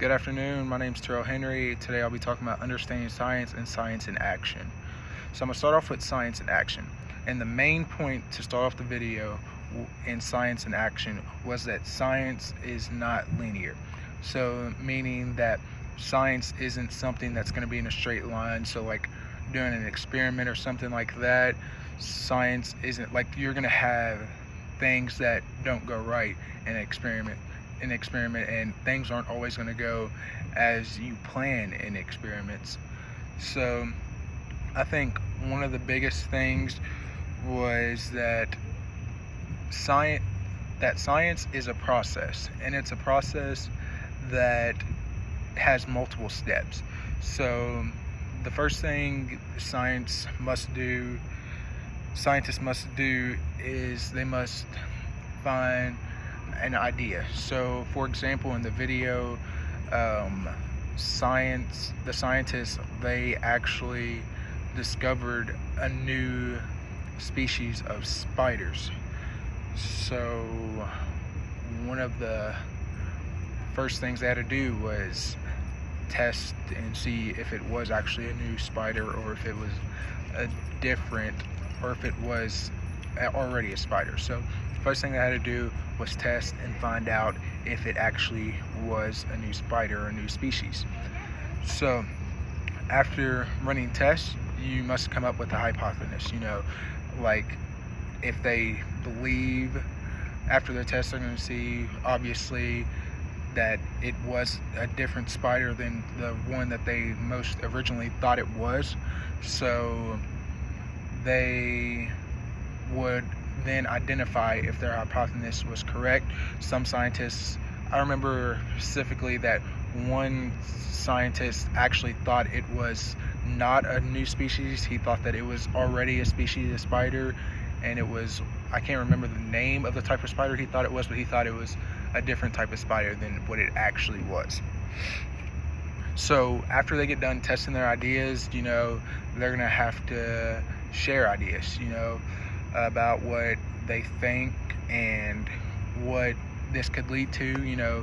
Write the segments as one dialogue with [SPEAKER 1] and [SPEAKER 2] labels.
[SPEAKER 1] Good afternoon, my name is Terrell Henry. Today I'll be talking about understanding science and science in action. So I'm going to start off with science in action. And the main point to start off the video in science in action was that science is not linear. So meaning that science isn't something that's going to be in a straight line. So like doing an experiment or something like that, science isn't like you're going to have things that don't go right in an experiment and things aren't always going to go as you plan in experiments. So I think one of the biggest things was that science is a process, and it's a process that has multiple steps. So the first thing scientists must do is they must find an idea. So for example, in the video, the scientists, they actually discovered a new species of spiders. So one of the first things they had to do was test and see if it was actually a new spider, or if it was if it was already a spider. So the first thing they had to do was test and find out if it actually was a new spider or a new species. So after running tests, you must come up with a hypothesis. Like if they believe after their tests, they're going to see obviously that it was a different spider than the one that they most originally thought it was. So they would then identify if their hypothesis was correct. Some scientists, I remember specifically that one scientist actually thought it was not a new species. He thought that it was already a species of spider, and it was, I can't remember the name of the type of spider he thought it was, but he thought it was a different type of spider than what it actually was. So after they get done testing their ideas, they're gonna have to share ideas, about what they think and what this could lead to.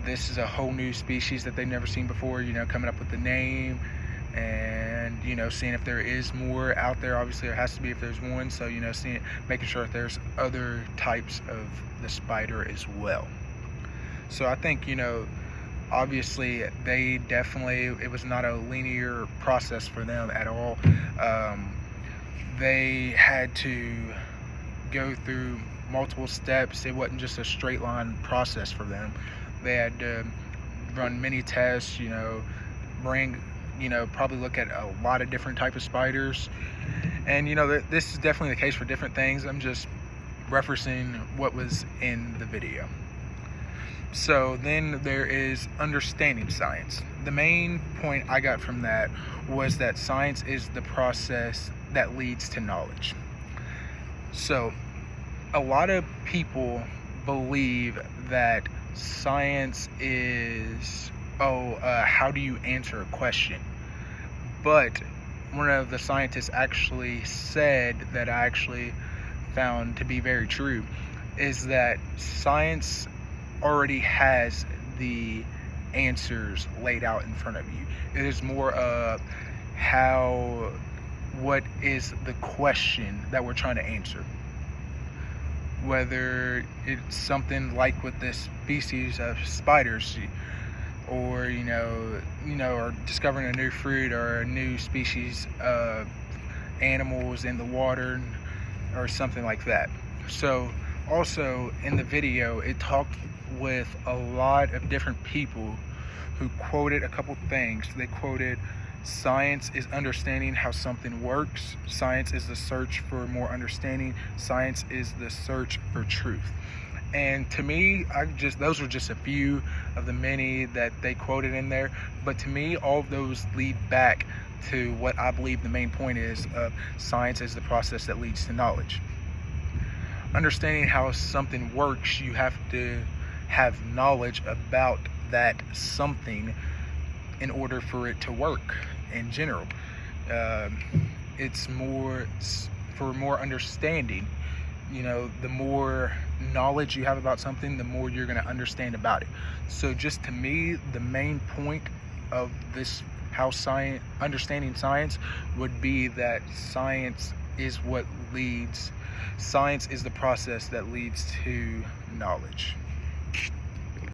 [SPEAKER 1] This is a whole new species that they've never seen before, coming up with the name and, seeing if there is more out there. Obviously there has to be if there's one. So, making sure that there's other types of the spider as well. So I think, obviously it was not a linear process for them at all. They had to go through multiple steps. It wasn't just a straight line process for them. They had to run many tests, probably look at a lot of different types of spiders. And this is definitely the case for different things. I'm just referencing what was in the video. So then there is understanding science. The main point I got from that was that science is the process that leads to knowledge. So a lot of people believe that science is, how do you answer a question? But one of the scientists actually said that I actually found to be very true is that science already has the answers laid out in front of you. It is more of what is the question that we're trying to answer. Whether it's something like with this species of spiders, or or discovering a new fruit or a new species of animals in the water, or something like that. So also in the video, it talked with a lot of different people who quoted a couple things. They quoted, science is understanding how something works. Science is the search for more understanding. Science is the search for truth. And to me, those were just a few of the many that they quoted in there. But to me, all of those lead back to what I believe the main point is of science is the process that leads to knowledge. Understanding how something works, you have to have knowledge about that something in order for it to work in general. It's more for more understanding. The more knowledge you have about something, the more you're going to understand about it. So just to me, the main point of this, how science, understanding science, would be that science is the process that leads to knowledge.